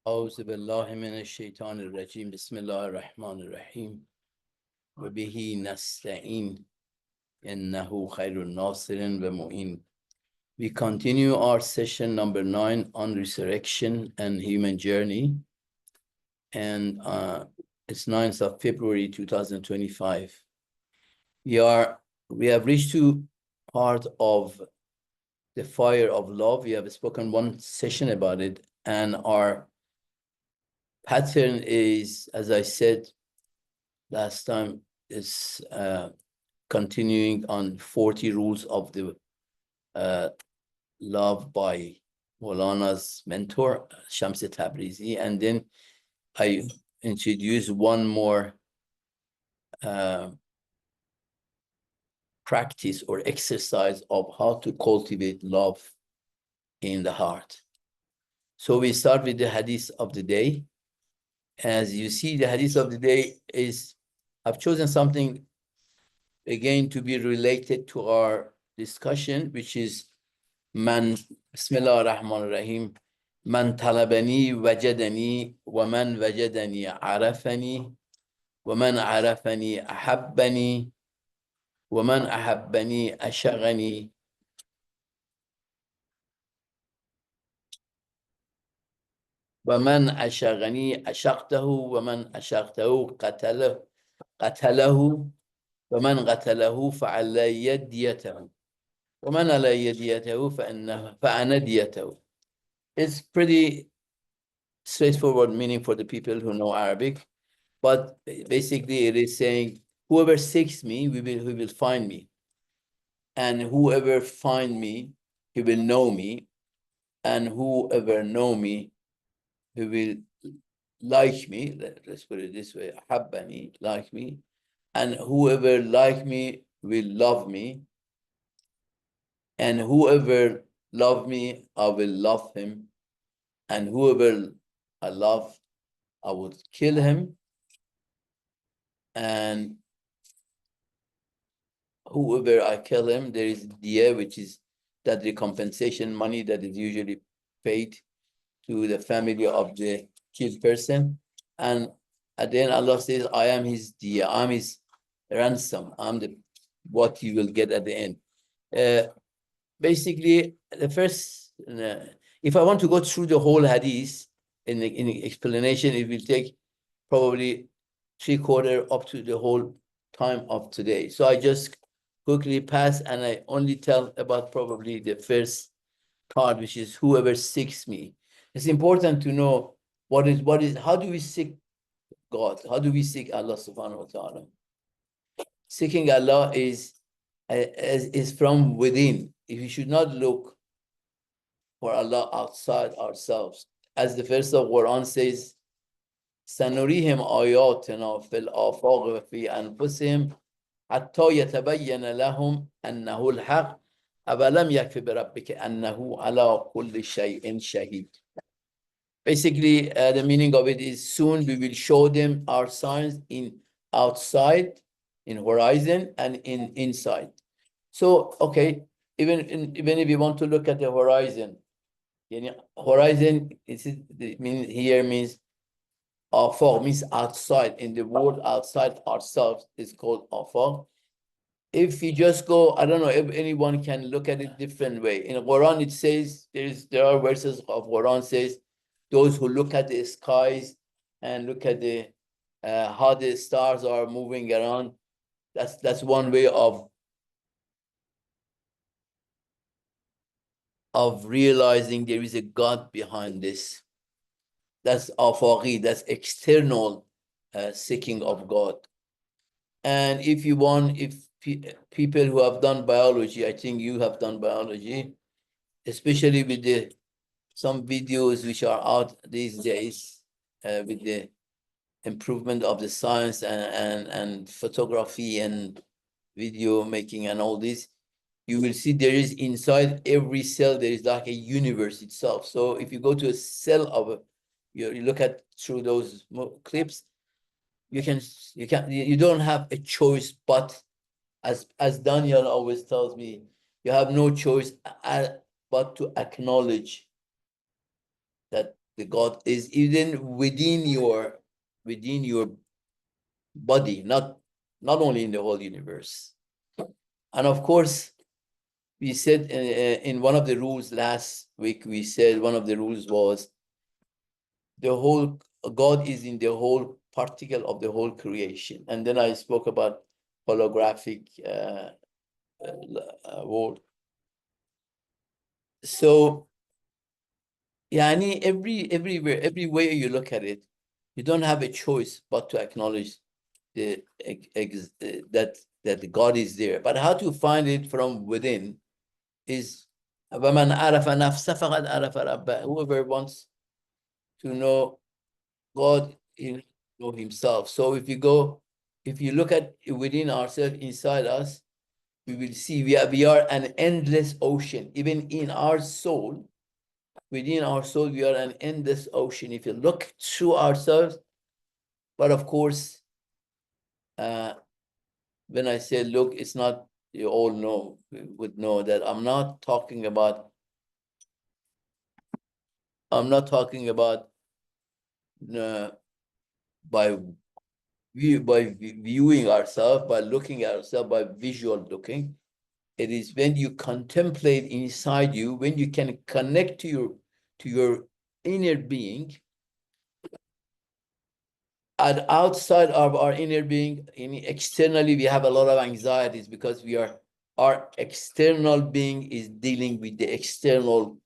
أعوذ بالله من الشيطان الرجيم بسم الله الرحمن الرحيم وبه نستعين إنه خير الناصر ومعين. We continue our session number 9 on resurrection and human journey, and it's 9th of February 2025. We have reached to part of the fire of love. We have spoken one session about it, and our pattern is, as I said last time, is continuing on 40 rules of the love by Maulana's mentor, Shams Tabrizi. And then I introduce one more practice or exercise of how to cultivate love in the heart. So we start with the hadith of the day. As you see, the hadith of the day is, I've chosen something again to be related to our discussion, which is man, Bismillah ar-Rahman ar-Rahim, man talabani wajadani, wa man wajadani arafani, wa man arafani ahabbani, wa man ahabbani ashagani. ومن أشغني أشقته ومن أشقته قتله ومن قتله فعلى يديته ومن على يديته فأنا ديته. It's pretty straightforward meaning for the people who know Arabic, but basically it is saying whoever seeks me, he will find me, and whoever find me, he will know me, and whoever know me, he will like me. Let's put it this way: Habbani, like me, and whoever like me will love me, and whoever love me, I will love him, and whoever I love, I would kill him, and whoever I kill him, there is diya, which is that recompensation money that is usually paid to the family of the killed person. And at the end, Allah says, I am his diya, I'm his ransom, I'm the what he will get at the end. Basically, the first, if I want to go through the whole hadith in the explanation, it will take probably 3/4 up to the whole time of today. So I just quickly pass, and I only tell about probably the first part, which is whoever seeks me. It's important to know how do we seek God? How do we seek Allah subhanahu wa ta'ala? Seeking Allah is from within. If we should not look for Allah outside ourselves. As the verse of Quran says, سنريهم آياتنا في الآفاق وفي أنفسهم حتى يتبين لهم أنه الحق أولم يكف بربك أنه على كل شيء شهيد. Basically, the meaning of it is soon we will show them our signs in outside, in horizon, and in inside. So, okay, even if you want to look at the horizon, horizon means afaq, means outside. In the world outside ourselves is called afaq. If you just go, I don't know if anyone can look at it different way. In the Quran, it says there are verses of Quran says those who look at the skies and look at the how the stars are moving around. That's one way of realizing there is a God behind this. That's afaqi, that's external seeking of God. And if you want, if people who have done biology, I think you have done biology, especially with some videos which are out these days with the improvement of the science and photography and video making and all this, you will see there is inside every cell, there is like a universe itself. So if you go to a cell of you look at through those clips, you don't have a choice, but as Daniel always tells me, you have no choice but to acknowledge that the God is even within your body, not only in the whole universe. And of course, we said in one of the rules last week, we said one of the rules was the whole God is in the whole particle of the whole creation. And then I spoke about holographic world. So, yani everywhere, every way you look at it, you don't have a choice but to acknowledge that God is there. But how to find it from within is وَمَنْ عَرَفَ نَفْسَ فَقَدْ عَرَفَ رَبَّهُ. Whoever wants to know God, he know himself. So if you look at within ourselves, inside us, we will see we are an endless ocean. Even in our soul, within our soul, we are an endless ocean. If you look through ourselves, but of course, when I say look, it's not, you all know, would know that I'm not talking about by viewing ourselves, by looking at ourselves, by visual looking. It is when you contemplate inside you, when you can connect to your inner being, and outside of our inner being, externally, we have a lot of anxieties because our external being is dealing with the external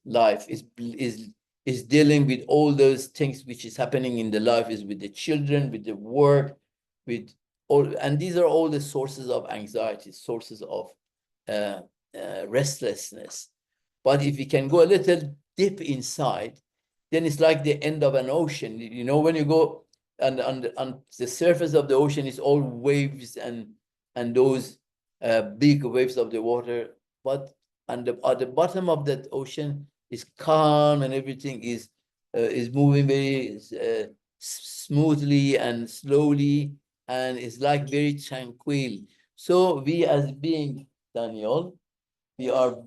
life, is dealing with all those things which is happening in the life, is with the children, with the work, with all, and these are all the sources of anxiety, sources of restlessness. But if we can go a little deep inside, then it's like the end of an ocean. You know, when you go and on the surface of the ocean is all waves and those big waves of the water, but at the bottom of that ocean is calm and everything is moving very smoothly and slowly, and it's like very tranquil. So we as being, Daniel, we are,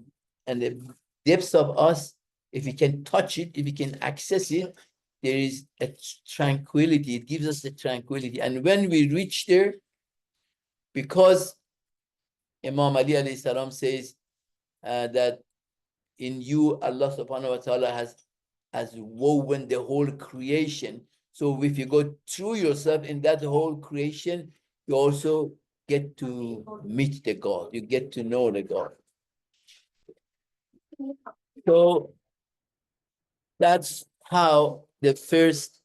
and the depths of us, if we can touch it, if we can access it, there is a tranquility. It gives us the tranquility. And when we reach there, because Imam Ali alayhi salam says that in you, Allah subhanahu wa ta'ala has woven the whole creation. So if you go through yourself in that whole creation, you also get to meet the God. You get to know the God. So that's how the first,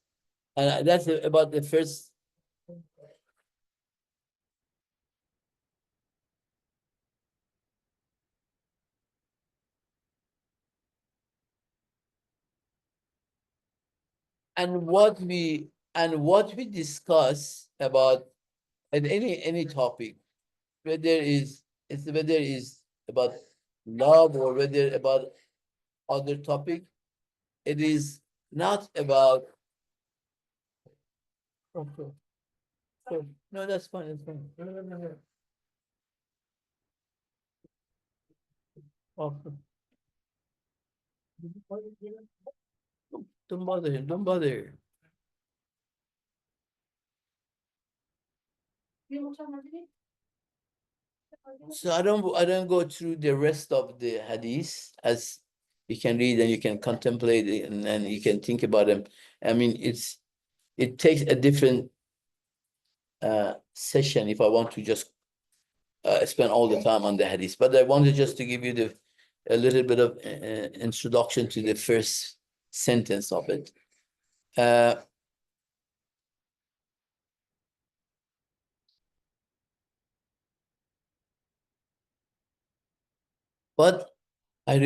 and that's about the first. And what we discuss about at any topic, whether is about love or whether about other topic, it is not about. Okay. No, that's fine. That's fine. No. Okay. Don't bother him. Don't bother. So I don't go through the rest of the hadith, as you can read and you can contemplate it, and you can think about them. I mean, it takes a different session if I want to just spend all the time on the hadith. But I wanted just to give you a little bit of introduction to the first sentence of it. But I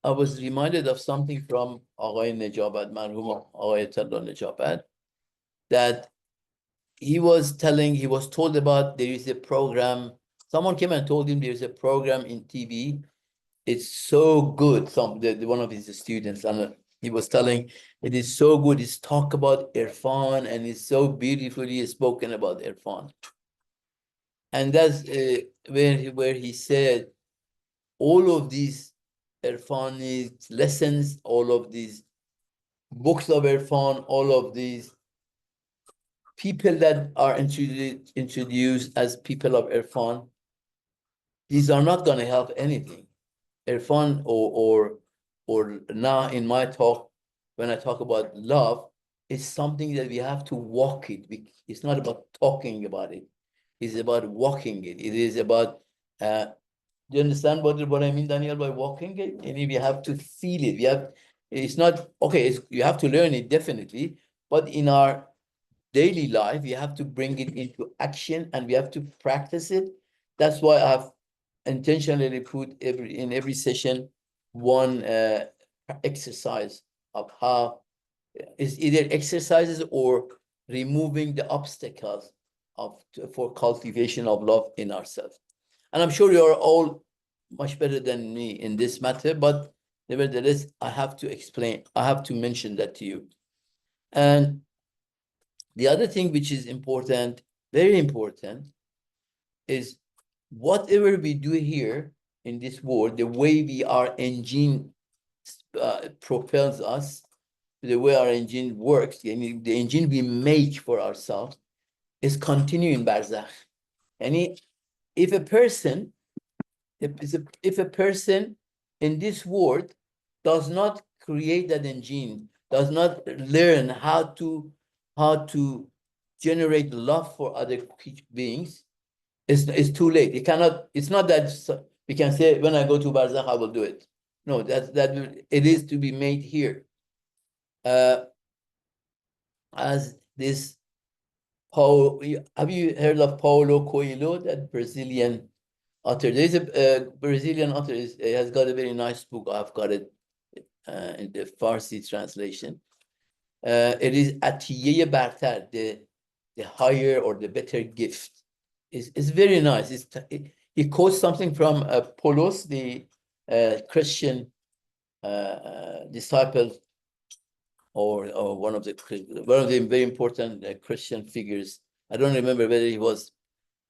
was reminded of something from Aghay Najabat, Marhum Aghay Tallah Najabat, that he was told about there is a program. Someone came and told him there's a program in TV. It's so good. One of his students, and he was telling it is so good. It's talk about Irfan and it's so beautifully spoken about Irfan. And that's where he said all of these Irfani lessons, all of these books of Irfan, all of these people that are introduced as people of Irfan, these are not going to help anything. Irfan or now in my talk, when I talk about love, it's something that we have to walk it. It's not about talking about it. It's about walking it. It is about, do you understand what I mean, Daniel, by walking it? And we have to feel it. It's not, okay, you have to learn it definitely, but in our daily life, we have to bring it into action and we have to practice it. That's why I have intentionally put in every session one exercise of how is either exercises or removing the obstacles for cultivation of love in ourselves. And I'm sure you're all much better than me in this matter, but nevertheless, I have to explain, I have to mention that to you. And the other thing which is important, very important, is whatever we do here in this world, the way our engine propels us, the way our engine works, the engine we make for ourselves is continuing barzakh. And if a person, if a person in this world does not create that engine, does not learn how to generate love for other beings, it's too late. It cannot, it's not that we can say, when I go to Barzakh, I will do it. No, it is to be made here. As this Paul, have you heard of Paulo Coelho, that Brazilian author? There's a Brazilian author, has got a very nice book. I've got it in the Farsi translation. It is Atiye Bartar, the higher or the better gift. It's very nice. He quotes something from Paulos, the Christian disciple, or one of the very important Christian figures. I don't remember whether he was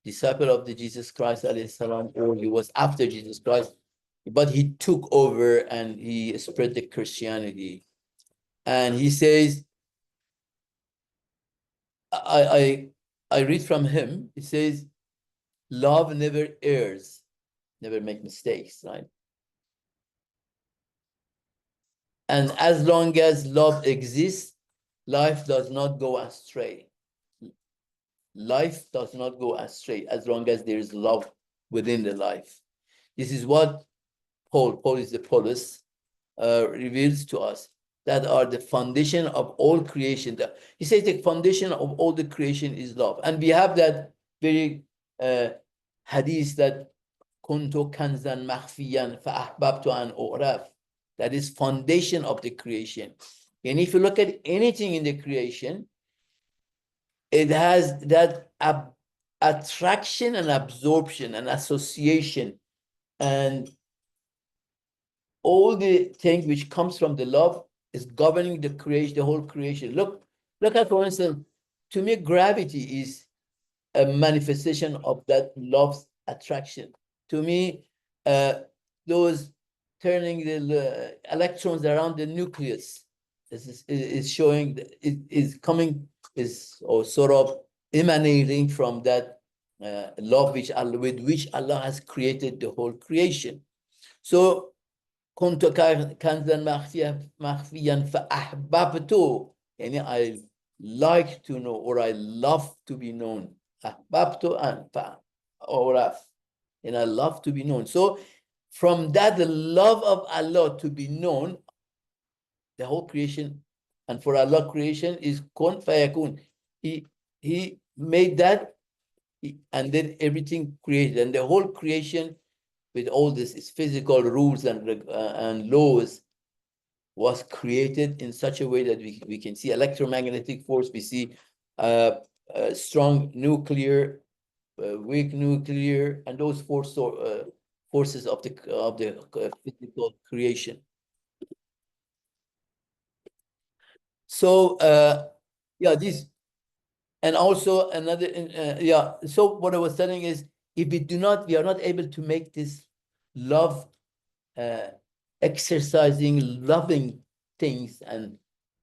disciple of the Jesus Christ alayhi salam, or he was after Jesus Christ, but he took over and he spread the Christianity. And he says, I read from him. He says, love never errs, never make mistakes, right? And as long as love exists, life does not go astray. Life does not go astray as long as there is love within the life. This is what Paul is the Paulus, reveals to us, that are the foundation of all creation. He says the foundation of all the creation is love. And we have that very hadith that kuntu kanzan makhfiyan fa'ahbabtu an u'raf. That is foundation of the creation. And if you look at anything in the creation, it has that attraction and absorption and association and all the things which comes from the love is governing the creation, the whole creation. Look at, for instance, to me, gravity is a manifestation of that love's attraction. To me, those turning the electrons around the nucleus is showing, or sort of emanating from that love with which Allah has created the whole creation. So كنت كنزا مخفيا فأحببت, يعني I like to know, or I love to be known. أحببت أن فأعرف, and I love to be known. So from that, the love of Allah to be known, the whole creation, and for Allah creation is kun fayakun. He made that, and then everything created, and the whole creation with all this is physical rules and laws was created in such a way that we can see electromagnetic force, we see strong nuclear, weak nuclear, and those forces of the physical creation. So yeah, this, and also another, yeah. So what I was telling is, if we are not able to make this love, exercising loving things and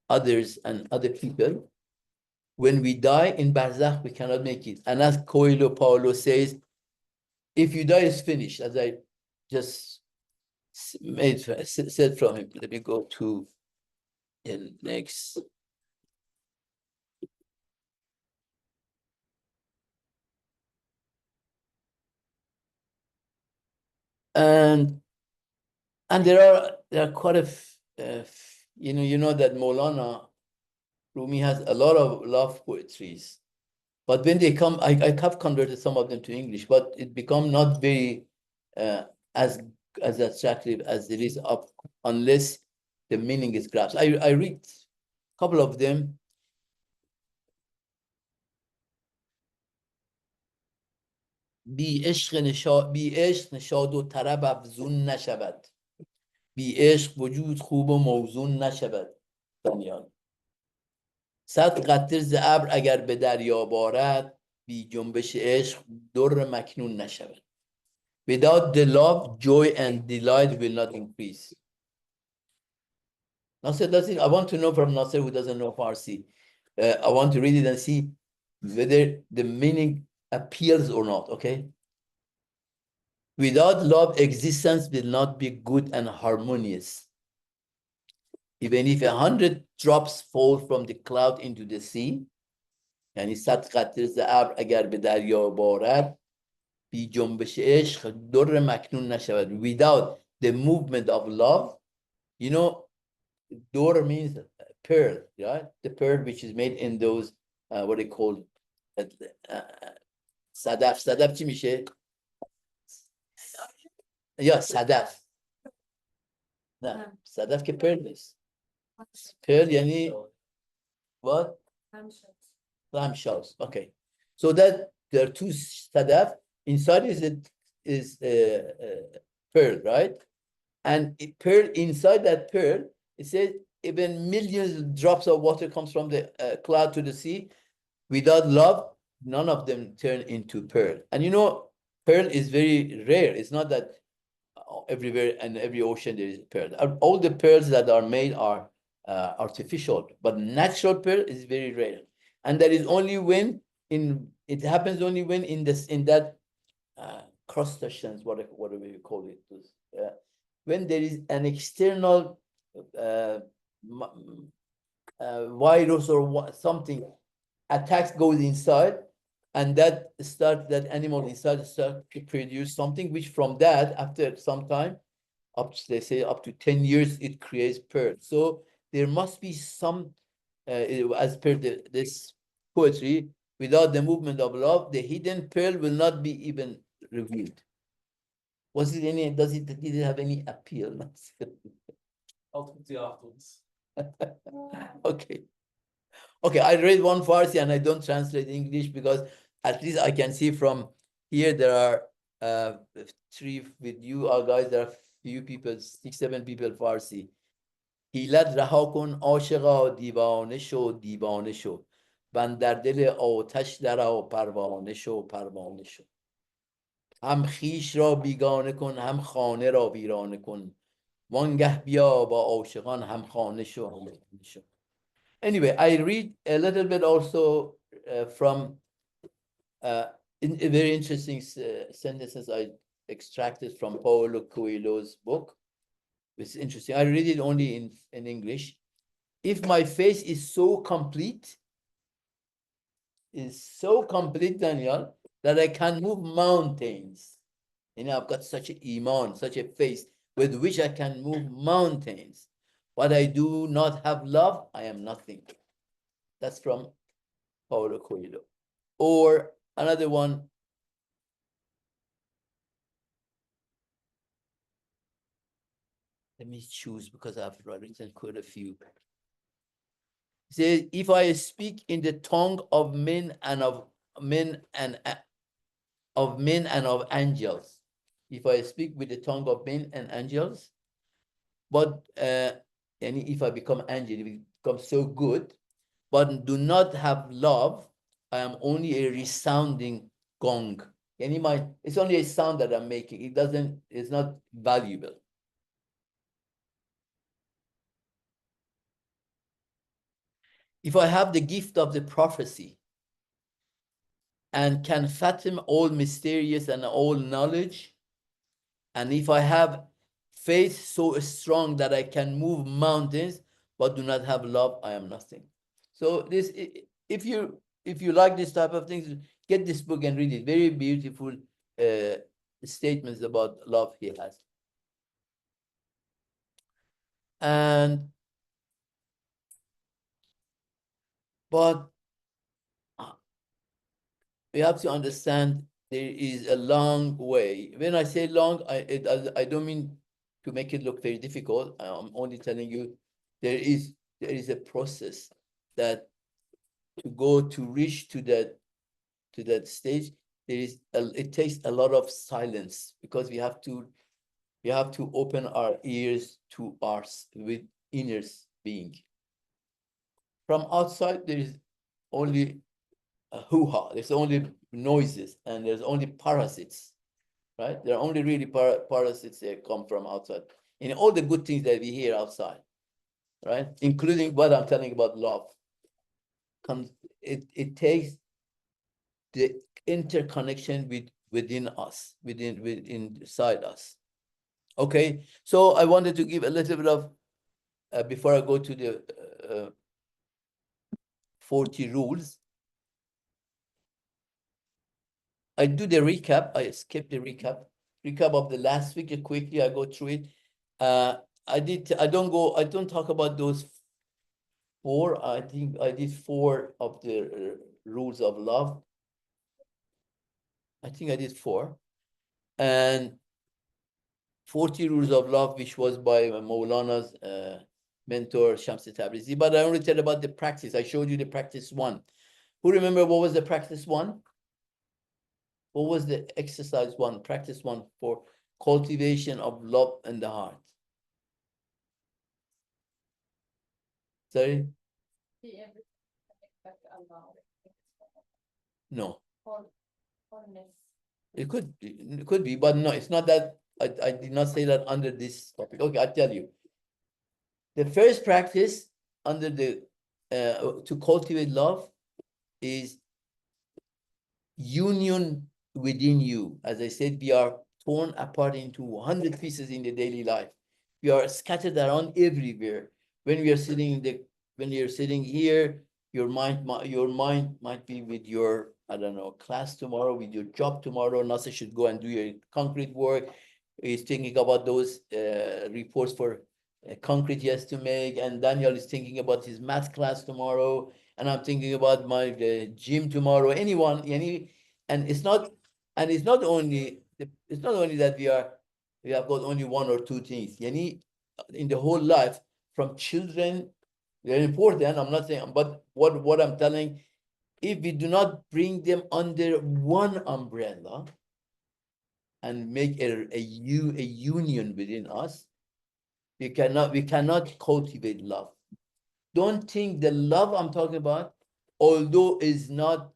others and other people. When we die in Barzakh, we cannot make it. And as Coelho Paulo says, if you die, it's finished, as I just said from him. Let me go to the next. And there are quite you know that Maulana Rumi has a lot of love poetries. But when they come, I have converted some of them to English, but it become not very uh, as attractive as it is up unless the meaning is grasped. I read a couple of them. بی عشق نشاد و طرب افزون نشود. بی عشق وجود خوب و موزون نشود. دانیال 100 قطره ز ابر اگر به دریا بارد بی جنبش عشق در مکنون نشود. Without the love, joy and delight will not increase. Nasser does it. I want to know from Nasser, who doesn't know Farsi. I want to read it and see whether the meaning appeals or not, okay? Without love, existence will not be good and harmonious. Even if 100 drops fall from the cloud into the sea, یعنی 100 قطره ز ابر اگر به دریا بارد بی جنبش عشق در مکنون نشود. Without the movement of love, you know, در means pearl, right? The pearl which is made in those what they call صدف. صدف چی میشه؟ یا صدف. نه صدف که pearl نیست. Pearl یعنی what? Clam shells. Okay, so that there are two sadaf. Inside is pearl, right? And pearl, inside that pearl, it says even millions of drops of water comes from the cloud to the sea. Without love, none of them turn into pearl. And you know, pearl is very rare. It's not that everywhere and every ocean there is pearl. All the pearls that are made are artificial, but natural pearl is very rare. And that is only when it happens only when in that crustaceans, whatever you call it, when there is an external virus or something attacks goes inside, and that animal inside start to produce something, which from that after some time, they say up to 10 years, it creates pearl. So there must be some, as per this poetry, without the movement of love, the hidden pearl will not be even revealed. Did it have any appeal? Ultimately afterwards. Okay. Okay, I read one Farsi and I don't translate English because at least I can see from here there are three with you guys, there are few people, 6-7 people Farsi. حیلت رها کن عاشقا دیوانه شو دیوانه شو بند در دل آتش درآ پروانه شو پروانه شو هم خویش را بیگانه کن هم خانه را ویرانه کن وانگه بیا با عاشقان هم خانه شو هم خانه شو. Anyway, I read a little bit also from very interesting sentences I extracted from Paulo Coelho's book. It's interesting. I read it only in English. If my face is so complete, Daniel, that I can move mountains. You know, I've got such an iman, such a face with which I can move mountains. But I do not have love, I am nothing. That's from Paulo Coelho. Or another one. Let me choose because I've written quite a few. It says, if I speak in the tongue of men and of angels, if I speak with the tongue of men and angels, but and if I become angel, if it becomes so good, but do not have love, I am only a resounding gong. It's only a sound that I'm making. It's not valuable. if I have the gift of the prophecy and can fathom all mysterious and all knowledge, and if I have faith so strong that I can move mountains, but do not have love, I am nothing. So this, if you like this type of things, get this book and read it. Very beautiful statements about love he has. And but we have to understand there is a long way. When I say long, I don't mean to make it look very difficult. I'm only telling you there is a process that to go to reach to that stage. It takes a lot of silence, because we have to open our ears to our with inner being. From outside, there is only a hoo-ha. There's only noises, and there's only parasites, right? There are only really parasites that come from outside. In all the good things that we hear outside, right? Including what I'm telling about love. It takes the interconnection within us, inside us. Okay, so I wanted to give a little bit of before I go to the 40 rules. I do the recap. I skip the recap of the last week. Quickly, I go through it. I don't talk about those 4. I think I did 4 of the rules of love. I think I did 4. And 40 rules of love, which was by Maulana's mentor, Shams Tabrizi. But I only tell about the practice. I showed you the practice 1. Who remember what was the practice 1? What was the exercise 1, practice 1 for cultivation of love in the heart? Sorry? No. It could be, but no, it's not that. I did not say that under this topic. Okay, I'll tell you. The first practice under the to cultivate love is union within you. As I said, we are torn apart into 100 pieces in the daily life. We are scattered around everywhere. When we are sitting when you're sitting here, your mind might be with your, I don't know, class tomorrow, with your job tomorrow. Nasa should go and do your concrete work. He's thinking about those reports for concrete he has to make, and Daniel is thinking about his math class tomorrow, and I'm thinking about my gym tomorrow. And it's not only that we have got only 1 or 2 things. In the whole life, from children, they're important. I'm not saying, but what I'm telling, if we do not bring them under one umbrella and make a union within us, we cannot cultivate love. Don't think the love I'm talking about, although is not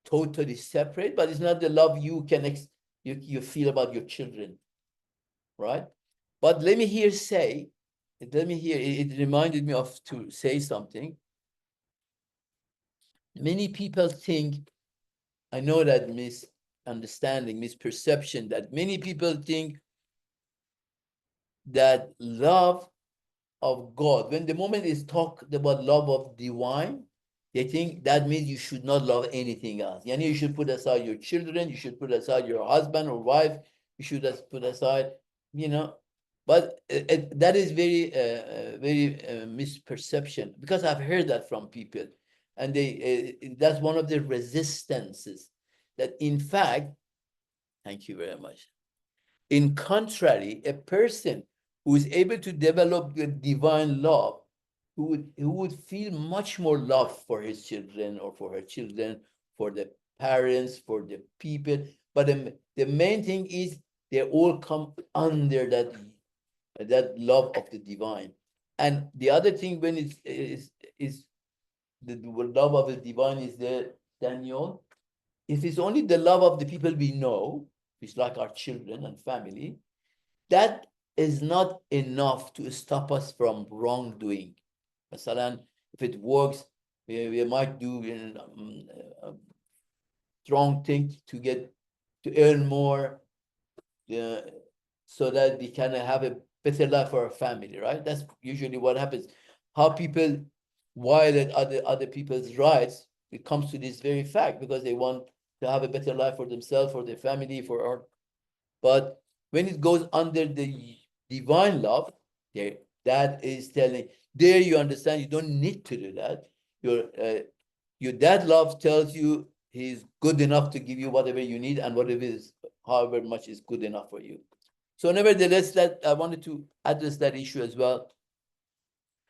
totally separate, but it's not the love you can you feel about your children, right? But let me here, it reminded me of to say something. Many people think, I know that misunderstanding, misperception, that many people think that love of God, when the moment is talked about love of divine, they think that means you should not love anything else. You should put aside your children, you should put aside your husband or wife, you should just put aside, but that is very misperception, because I've heard that from people, and that's one of the resistances, that in fact, thank you very much. In contrary, a person who is able to develop the divine love, who would feel much more love for his children or for her children, for the parents, for the people. But the main thing is they all come under that love of the divine. And the other thing, when is the love of the divine is there, Daniel. If it's only the love of the people we know, it's like our children and family, that is not enough to stop us from wrongdoing. Masalan, if it works, we might do a strong thing to earn more, so that we can have a better life for our family, right? That's usually what happens. How people violate other people's rights, it comes to this very fact, because they want to have a better life for themselves, for their family, for our. But when it goes under the divine love, there, that is telling, there you understand you don't need to do that. Your dad love tells you he's good enough to give you whatever you need, and whatever is, however much is good enough for you. So nevertheless, that I wanted to address that issue as well.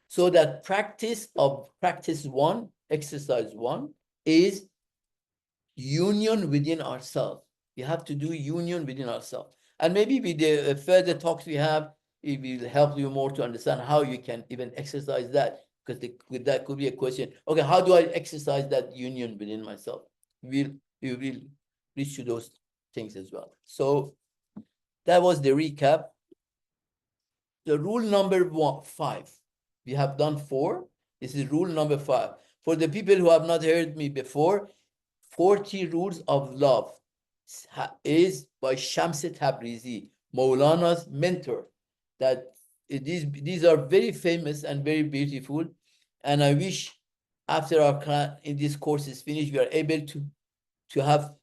So that practice one, exercise one, is union within ourselves. We have to do union within ourselves. And maybe with the further talks we have, it will help you more to understand how you can even exercise that. Because that could be a question. Okay, how do I exercise that union within myself? We will reach to those things as well. So that was the recap. The rule number 5. We have done 4. This is rule number 5. For the people who have not heard me before, 40 Rules of Love is by Shams Tabrizi, Maulana's mentor. That these are very famous and very beautiful. And I wish after our class, in this course is finished, we are able to have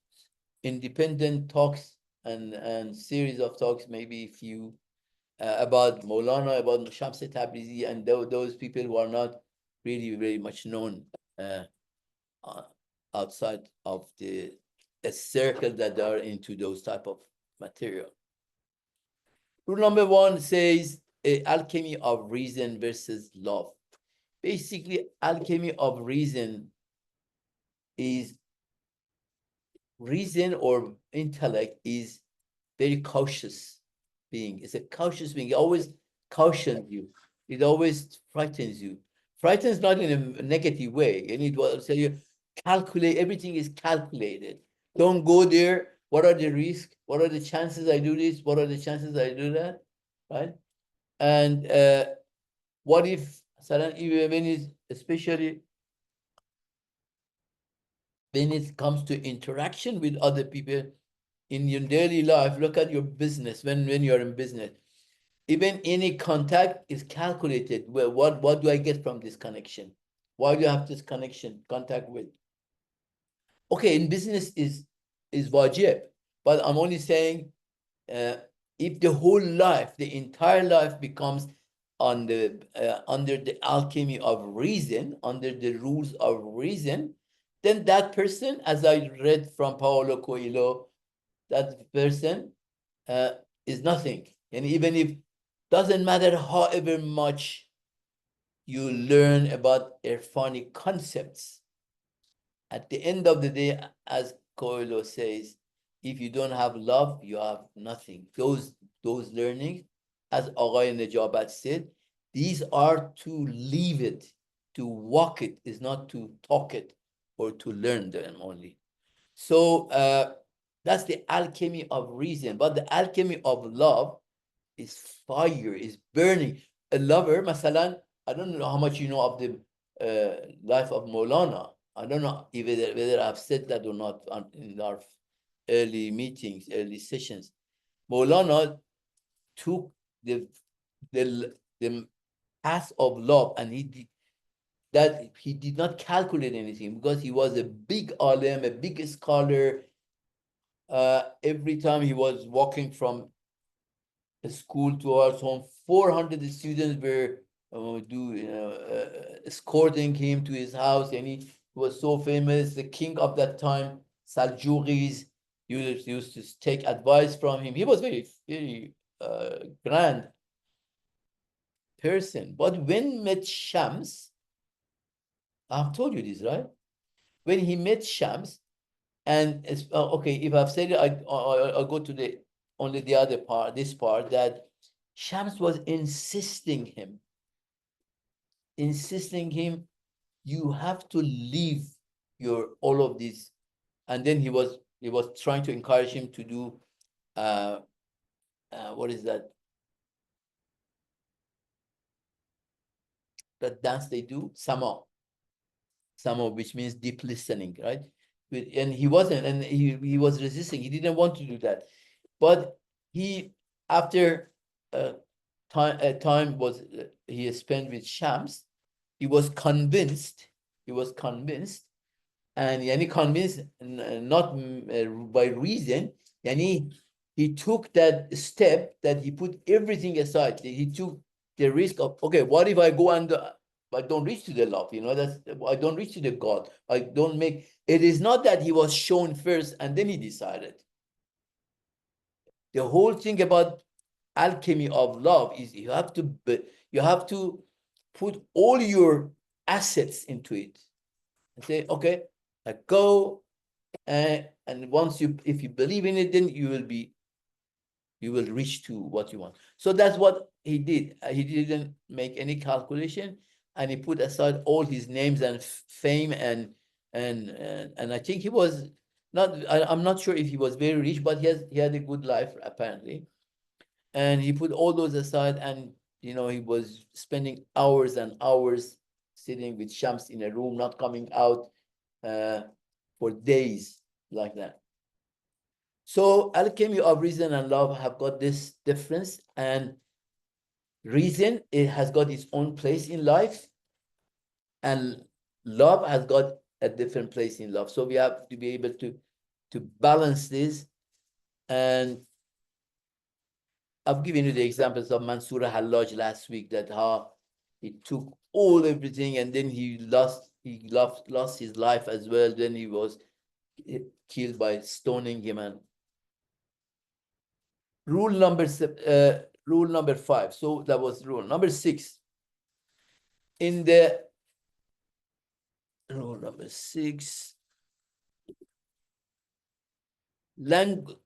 independent talks and series of talks, maybe few, about Maulana, about Shams Tabrizi, and those people who are not really very much known outside of the circle that are into those type of material. Rule number 1 says alchemy of reason versus love. Basically, alchemy of reason is reason or intellect is very cautious being. It's a cautious being. It always cautions you. It always frightens you. Frightens not in a negative way. And it will tell you, calculate, everything is calculated. Don't go there. What are the risks? What are the chances I do this? What are the chances I do that? Right? And what if, even when it's, especially when it comes to interaction with other people in your daily life, look at your business, when you're in business. Even any contact is calculated. Well, what do I get from this connection? Why do you have this contact with? Okay, in business is wajib, but I'm only saying, if the whole life, the entire life becomes under the alchemy of reason, under the rules of reason, then that person, as I read from Paulo Coelho, that person is nothing. And even if, doesn't matter however much you learn about Irfani concepts, at the end of the day, as Coelho says, if you don't have love, you have nothing. Those learnings, as Aghay Najabat said, these are to live it, to walk it, is not to talk it or to learn them only. So that's the alchemy of reason. But the alchemy of love is fire, is burning. A lover, masalan, I don't know how much you know of the life of Maulana. I don't know whether I've said that or not in our early meetings, early sessions. Maulana took the the path of love, and he did not calculate anything, because he was a big alim, a big scholar. Every time he was walking from school towards home, 400 students were escorting him to his house, and he was so famous. The king of that time, Seljuqis, used to take advice from him. He was very, very grand person. But when met Shams, I've told you this, right? When he met Shams, and it's, okay, if I've said it, I'll go to the only the other part, this part, that Shams was insisting him, you have to leave your all of this. And then he was trying to encourage him to do what is that dance they do, sama. Sama, which means deep listening, right? And he wasn't, and he was resisting. He didn't want to do that. But he, after time was he spent with Shams, he was convinced. He was convinced, and yani convinced, not by reason. Yani he took that step that he put everything aside. He took the risk of, okay, what if I go and I don't reach to the love? You know, that's, I don't reach to the God. I don't make. It is not that he was shown first and then he decided. The whole thing about alchemy of love is you have to put all your assets into it and say, okay, I go, and once you, if you believe in it, then you will reach to what you want. So that's what he did. He didn't make any calculation, and he put aside all his names and fame, and I think he was not. I'm not sure if he was very rich, but he had a good life apparently, and he put all those aside, and he was spending hours and hours sitting with Shams in a room, not coming out for days like that. So alchemy of reason and love have got this difference, and reason, it has got its own place in life, and love has got a different place in love. So we have to be able to balance this. And I've given you the examples of Mansour Hallaj last week, that how he took everything, and then he lost his life as well. Then he was killed by stoning him. And rule number 5. So that was rule number 6. In the rule number 6, the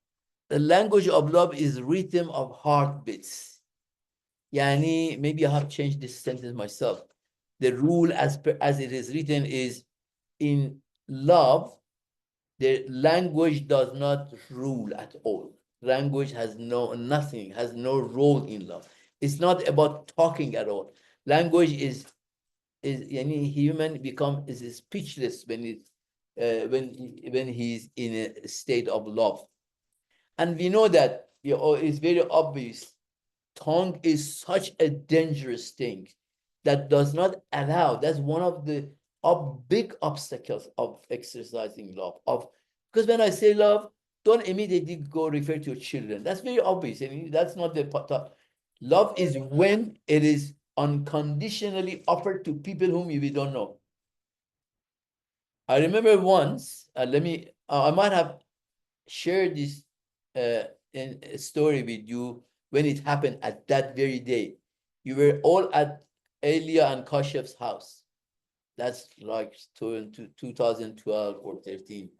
language of love is rhythm of heartbeats. Yani, maybe I have changed this sentence myself. The rule as it is written is, in love, the language does not rule at all. Language has nothing, has no role in love. It's not about talking at all. Language is any human is speechless when he's in a state of love. And we know that it's very obvious. Tongue is such a dangerous thing that does not allow. That's one of the big obstacles of exercising love. Because when I say love, don't immediately go refer to your children. That's very obvious. I mean, that's not the part. Love is when it is unconditionally offered to people whom we don't know. I remember once, I might have shared this in a story with you when it happened at that very day. You were all at Elia and Kashef's house. That's like 2012 or 13.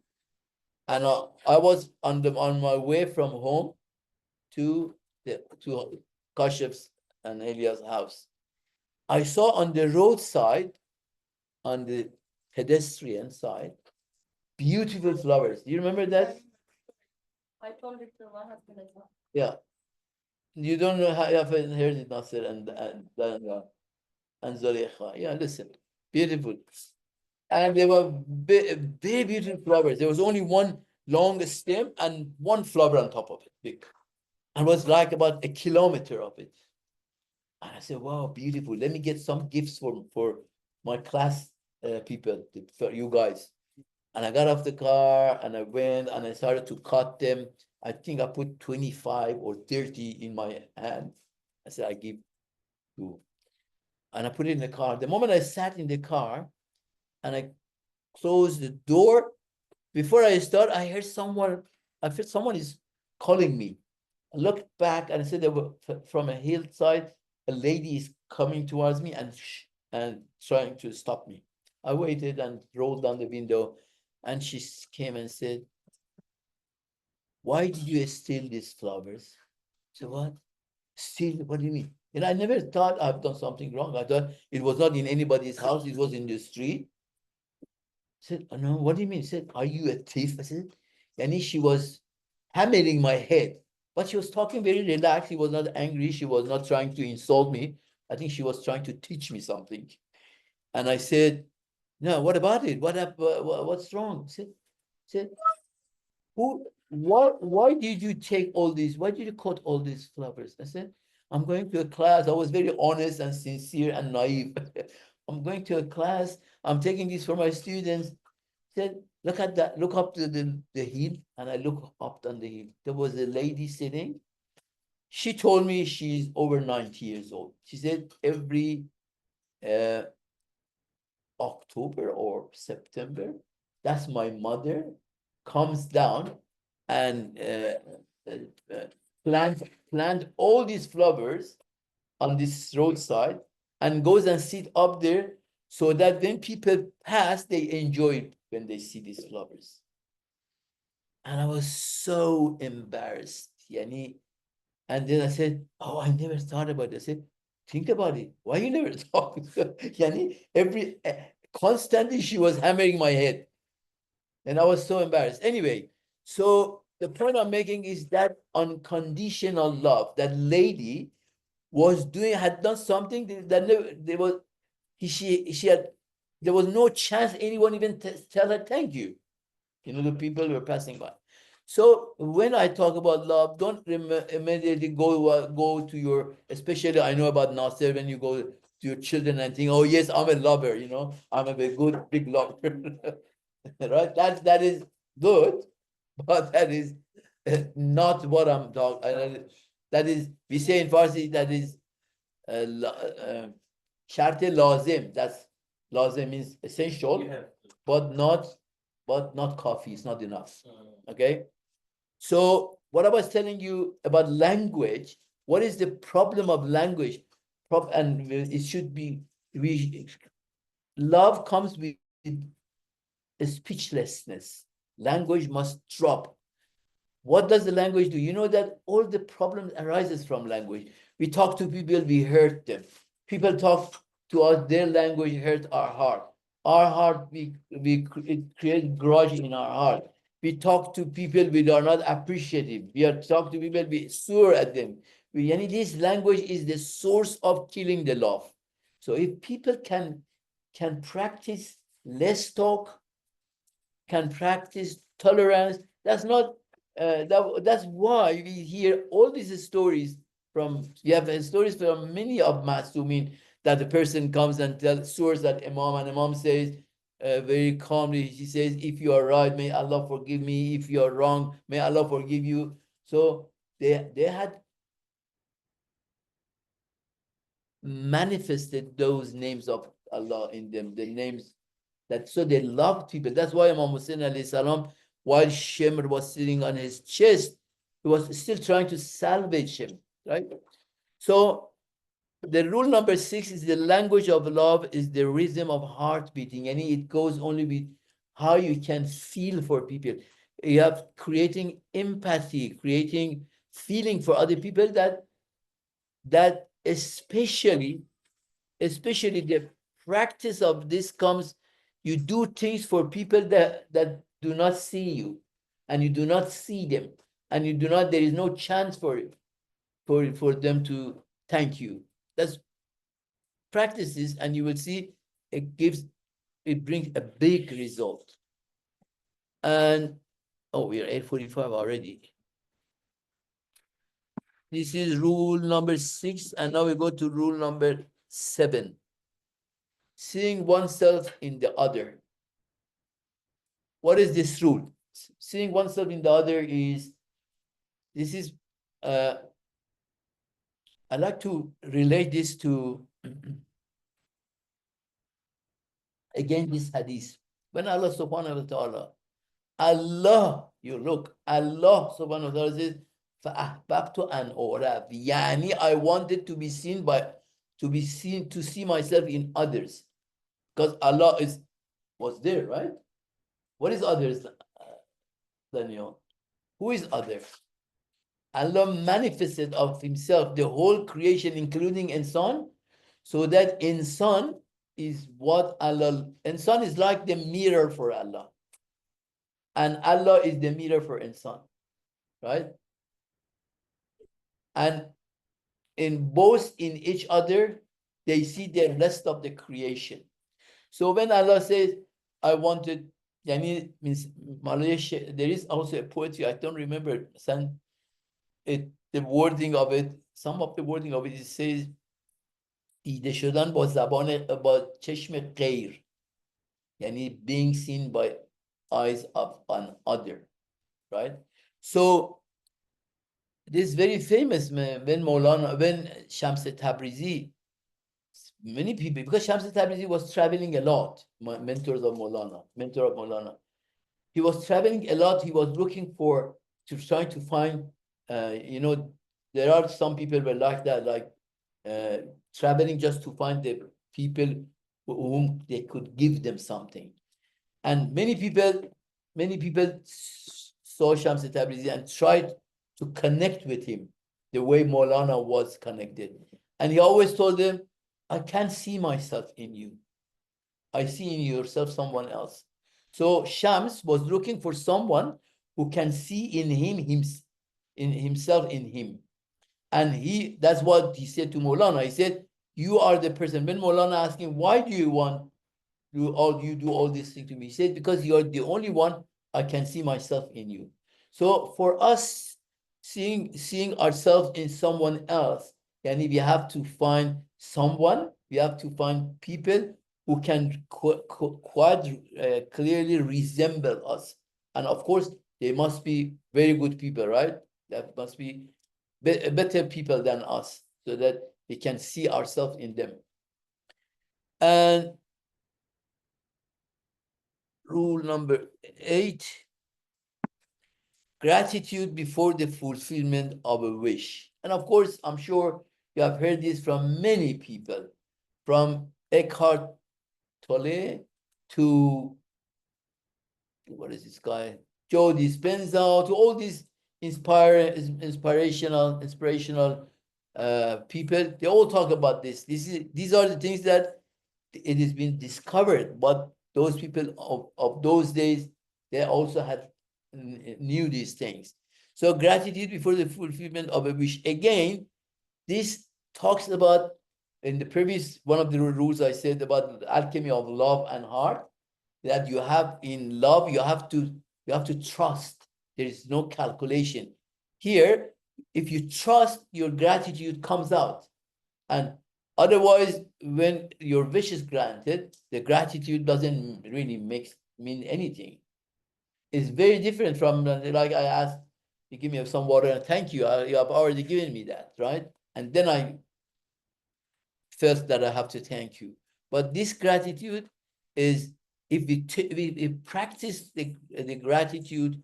And I was on my way from home to Kashef's and Elia's house. I saw on the roadside, on the pedestrian side, beautiful flowers. Do you remember that? I told it to my husband as well. Yeah. You don't know how you haven't heard it, Nasser and Zulaikha. Yeah, listen, beautiful. And they were very beautiful flowers. There was only one long stem and one flower on top of it, big. And it was like about a kilometer of it. And I said, wow, beautiful. Let me get some gifts for my class people, for you guys. And I got off the car and I went and I started to cut them. I think I put 25 or 30 in my hand. I said, I give you. And I put it in the car. The moment I sat in the car and I closed the door, before I start, I felt someone is calling me. I looked back and I said, there were, from a hillside, a lady is coming towards me and trying to stop me. I waited and rolled down the window, and she came and said, why did you steal these flowers? I said, what? Steal? What do you mean? And I never thought I've done something wrong. I thought it was not in anybody's house. It was in the street. I said, oh, no, what do you mean? She said, are you a thief? I said, and she was hammering my head. But she was talking very relaxed. She was not angry. She was not trying to insult me. I think she was trying to teach me something. And I said, No, what about it? What's wrong? Said, why did you take all these? Why did you cut all these flowers? I said, I'm going to a class. I was very honest and sincere and naive. I'm going to a class. I'm taking this for my students. Said, look at that. Look up to the hill. And I look up on the hill. There was a lady sitting. She told me she's over 90 years old. She said every uh, October or September, that's my mother comes down and plant all these flowers on this roadside and goes and sit up there so that when people pass, they enjoy when they see these flowers. And I was so embarrassed. Yani, and then I said, oh, I never thought about it. I said, think about it. Why you never thought? Yani, constantly she was hammering my head. And I was so embarrassed. Anyway, so the point I'm making is that unconditional love, that lady had done something that never, she had, there was no chance anyone even tell her thank you. You know, the people were passing by. So when I talk about love, don't immediately go to your, especially I know about Nasser, when you go to your children and think, oh yes, I'm a lover, you know, I'm a good big lover. Right? That is good, but that is not what I'm talking. That is, we say in Farsi, that is shart lazim. That's lazim means essential, Yeah. but not coffee. It's not enough. Okay. So what I was telling you about language, what is the problem of language? And it should be, love comes with speechlessness. Language must drop. What does the language do? You know that all the problems arises from language. We talk to people, we hurt them. People talk to us, their language hurt our heart. Our heart, it creates grudge in our heart. We talk to people, we are not appreciative. We are talk to people, we sour at them. This language is the source of killing the love. So if people can practice less talk, can practice tolerance. That's not that's why we hear all these stories from, we have stories from many of Masumin, that the person comes and tells source that Imam, and Imam says very calmly, he says, if you are right, may Allah forgive me. If you are wrong, may Allah forgive you. So they had manifested those names of Allah in them, the names that, so they loved people. That's why Imam Hussein alayhi salam, while Shimr was sitting on his chest, he was still trying to salvage him, right? So the rule number 6 is the language of love is the rhythm of heart beating. And it goes only with how you can feel for people. You have creating empathy, creating feeling for other people, that especially the practice of this comes, you do things for people that do not see you, and you do not see them, and you do not, there is no chance for them to thank you. That's practices, and you will see it brings a big result. And oh, we are 8:45 already. This is rule number 6, and now we go to rule number 7. Seeing oneself in the other. What is this rule? Seeing oneself in the other is, this is, I like to relate this to, again, this hadith. When Allah subhanahu wa ta'ala, you look, Allah subhanahu wa ta'ala says, فَأَحْبَبْتُ أَنْ أُعْرَفَ. Yani, I wanted to be seen to see myself in others. Because Allah was there, right? What is others, Daniel? Who is others? Allah manifested of himself the whole creation, including insan, so that insan is what Allah, insan is like the mirror for Allah, and Allah is the mirror for insan, right? And in each other, they see the rest of the creation. So when Allah says, I wanted, yani means Malaysia, there is also a poetry, I don't remember the wording of it, some of the wording of it says دیده شدن با چشم غیر یعنی being seen by eyes of another, right? So this is very famous when Shams Tabrizi, many people, because Shams Tabrizi was traveling a lot, mentor of Maulana. He was traveling a lot. He was looking trying to find, there are some people were like that, like traveling just to find the people whom they could give them something. And many people saw Shams Tabrizi and tried to connect with him the way Maulana was connected. And he always told them, I can't see myself in you. I see in yourself someone else. So Shams was looking for someone who can see in himself in him. And that's what he said to Maulana. He said, you are the person. When Maulana asked him, why do you do all these things to me? He said, because you are the only one I can see myself in you. So for us, seeing ourselves in someone else, and we have to find someone, we have to find people who can clearly resemble us. And of course, they must be very good people, right? That must be better people than us, so that we can see ourselves in them. And rule number 8, gratitude before the fulfillment of a wish. And of course, I'm sure you have heard this from many people, from Eckhart Tolle to, what is this guy? Joe Dispenza, to all these inspirational people. They all talk about this. These are the things that it has been discovered, but those people of those days, they also knew these things. So gratitude before the fulfillment of a wish. Again, this talks about, in the previous one of the rules I said about the alchemy of love and heart, that you have in love, you have to trust. There is no calculation. Here, if you trust, your gratitude comes out. And otherwise, when your wish is granted, the gratitude doesn't really mean anything. It's very different from, like, I asked, you give me some water and thank you. You have already given me that, right? And then I felt that I have to thank you. But this gratitude is, if we practice the gratitude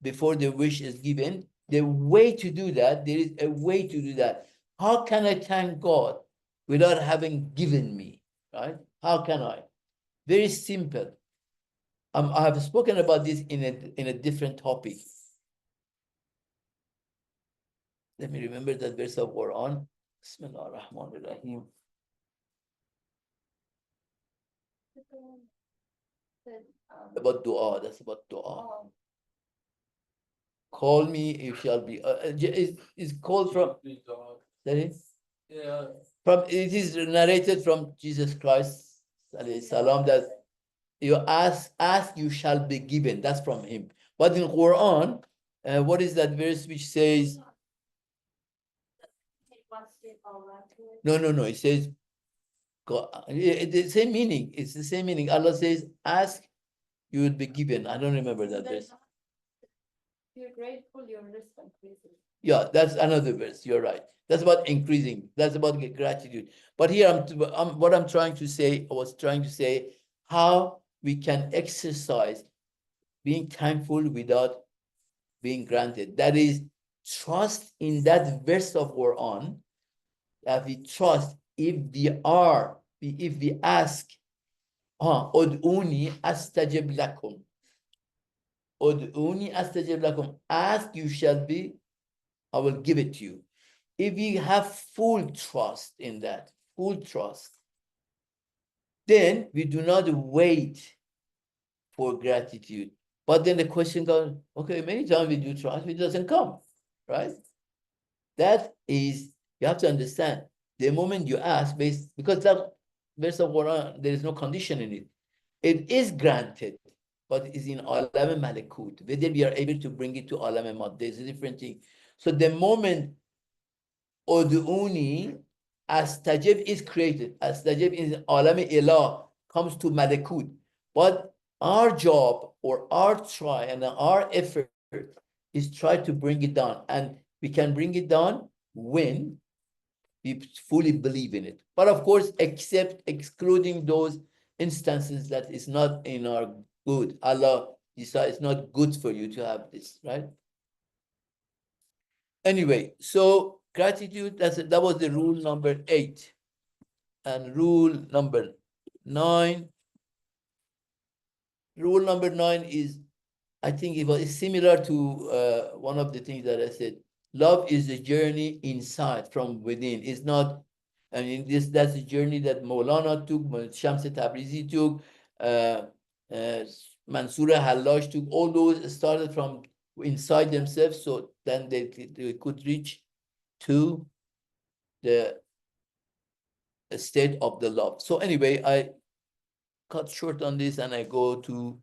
before the wish is given, the way to do that, there is a way to do that. How can I thank God without having given me, right? How can I? Very simple. I have spoken about this in a different topic. Let me remember that verse of Quran. Bismillah ar-Rahman ar-Rahim. About dua, that's about dua. Call me, you shall be. Is called from. That is? Yeah. It is narrated from Jesus Christ, salam, that you ask, you shall be given. That's from him. But in Quran, what is that verse which says? No. It says, the same meaning. It's the same meaning. Allah says, ask, you will be given. I don't remember that verse. You're grateful, your risk increases. Yeah, that's another verse. You're right. That's about increasing. That's about gratitude. But here, what I'm trying to say, I was trying to say how we can exercise being thankful without being granted. That is, trust in that verse of Quran, that we trust if we ask, Ud'uni astajib lakum. Ud'uni astajib lakum. Ask, you shall be, I will give it to you. If we have full trust in that, full trust, then we do not wait for gratitude. But then the question goes, okay, many times we do trust, it doesn't come, right? That is, you have to understand, the moment you ask, because verse of Quran, there is no condition in it. It is granted, but is in alam malakut. Whether we are able to bring it to alam mad, there's a different thing. So the moment Ud'uni, astajib is created. Astajib is alam ilah, comes to malakut. But our job or our try and our effort is try to bring it down. And we can bring it down when we fully believe in it. But of course, excluding those instances that is not in our good. Allah decides it's not good for you to have this, right? Anyway, so gratitude, that was the rule number 8. And rule number 9. Rule number 9 is, I think it was similar to one of the things that I said. Love is a journey inside, from within. It's not, I mean, that's a journey that Maulana took, Shams Tabrizi took, Mansour Hallaj took. All those started from inside themselves, so then they could reach to the state of the love. So anyway, I cut short on this and I go to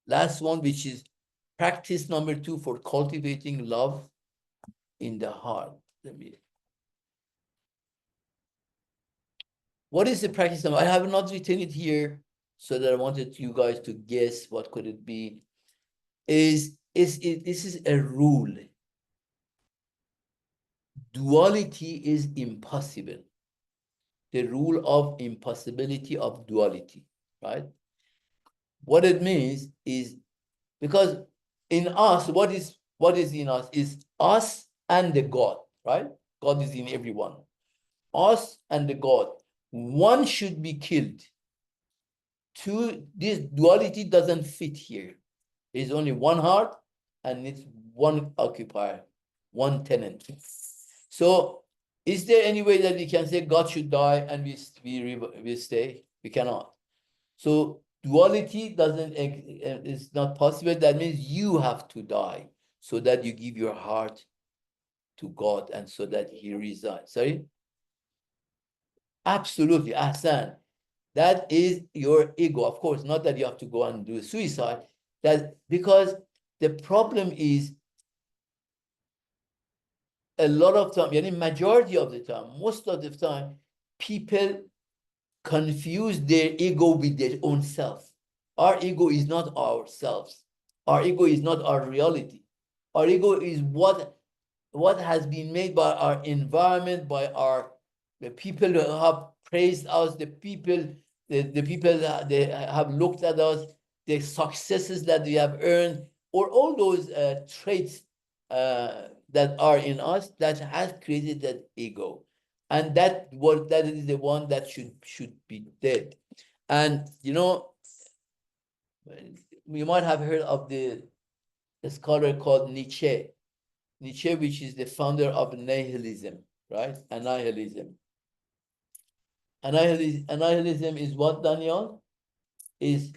last one, which is practice number 2 for cultivating love in the heart. What is the practice number? I have not written it here, so that I wanted you guys to guess what could it be. This is a rule. Duality is impossible. The rule of impossibility of duality, right? What it means is, because in us, what is in us is us and the God, right? God is in everyone. Us and the God. One should be killed. Two, this duality doesn't fit here. There's only one heart and it's one occupier, one tenant. So is there any way that we can say God should die and we stay? We cannot. So duality is not possible. That means you have to die so that you give your heart to God and so that he resides. Sorry? Absolutely, Ahsan. That is your ego. Of course, not that you have to go and do suicide. That because the problem is a lot of time, yani majority of the time, most of the time, people confuse their ego with their own self. Our ego is not ourselves. Our ego is not our reality. Our ego is what has been made by our environment, by the people who have praised us, the people that they have looked at us, the successes that we have earned, or all those traits that are in us that has created that ego. And that is the one that should be dead. And you know, you might have heard of the scholar called Nietzsche, which is the founder of nihilism, right? Annihilism. Annihilism is what, Daniel? Is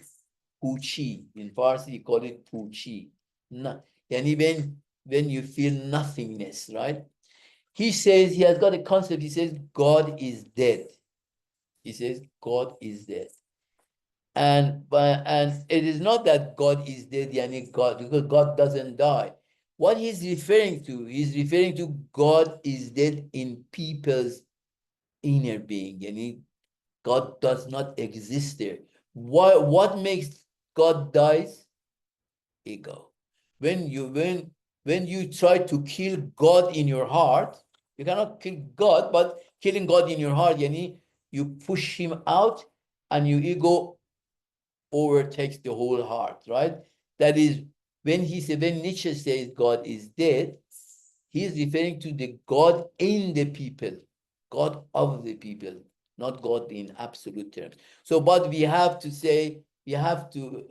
puchi. In Farsi, you call it puchi. Yani when you feel nothingness, right? He says, he has got a concept, he says, God is dead. He says, God is dead. And it is not that God is dead, yani God, because God doesn't die. What he's referring to God is dead in people's inner being, yani God does not exist there. What makes God dies? Ego. When you try to kill God in your heart, you cannot kill God, but killing God in your heart, yani you push him out and your ego overtakes the whole heart, right? That is when Nietzsche says God is dead, he is referring to the God in the people, God of the people, not God in absolute terms. So, but we have to say, we have to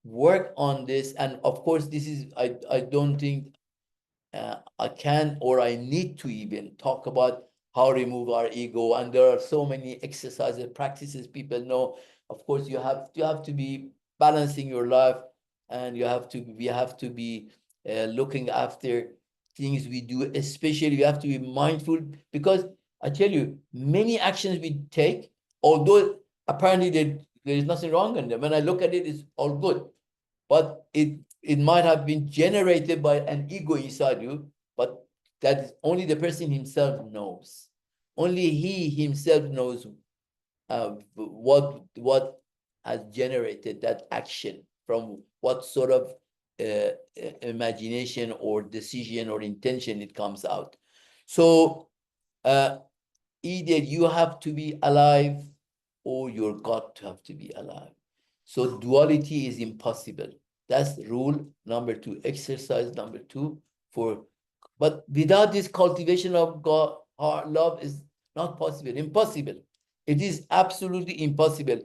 work on this. And of course, this is, I don't think I can or I need to even talk about how remove our ego. And there are so many exercises, practices people know. Of course, you have to be balancing your life, and we have to be looking after things we do. Especially, you have to be mindful, because I tell you, many actions we take, although apparently there is nothing wrong in them. When I look at it, it's all good. But it might have been generated by an ego inside you, but that only the person himself knows. Only he himself knows what has generated that action, from what sort of imagination or decision or intention it comes out. So either you have to be alive or your God to have to be alive. So duality is impossible. That's rule number 2. Exercise number 2 for, but without this cultivation of God, our love is not possible. Impossible. It is absolutely impossible.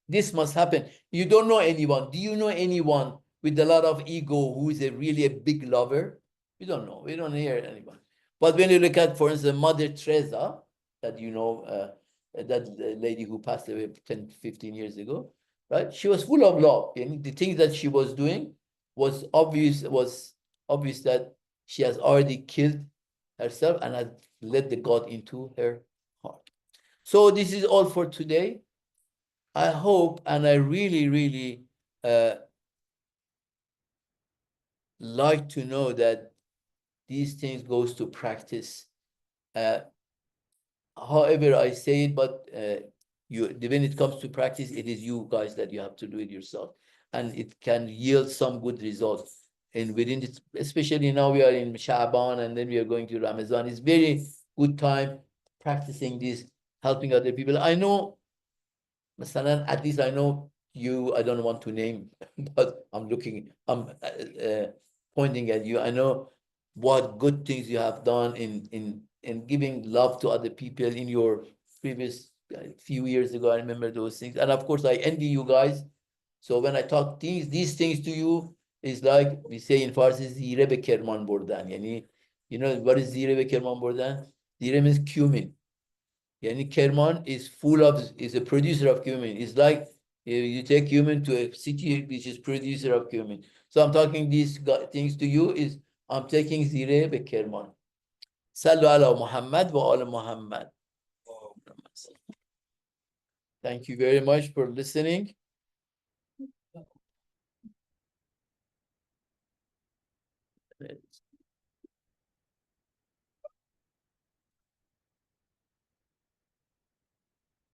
This must happen. You don't know anyone. Do you know anyone with a lot of ego who is really a big lover? We don't know. We don't hear anyone. But when you look at, for instance, Mother Teresa, that you know, that lady who passed away 10, 15 years ago, right? She was full of love. And the things that she was doing was obvious that she has already killed herself and had let the God into her heart. So this is all for today. I hope, and I really, really like to know that these things goes to practice. However I say it, but when it comes to practice, it is you guys that you have to do it yourself, and it can yield some good results. And within this, especially now we are in Sha'ban and then we are going to Ramadan, it's very good time practicing this, helping other people. I know, Masalan, at least I know you, I don't want to name, but I'm pointing at you. I know what good things you have done in giving love to other people in your previous few years ago. I remember those things. And of course, I envy you guys. So when I talk these things to you, it's like we say in Farsi, zire be kerman burdan. Yani, you know what is zire be kerman burdan? Zire means cumin. Yani Kerman is a producer of cumin. It's like you take cumin to a city which is producer of cumin. So I'm talking these things to you is I'm taking zire be Kerman. Sallu ala Muhammad wa ala Muhammad. Thank you very much for listening.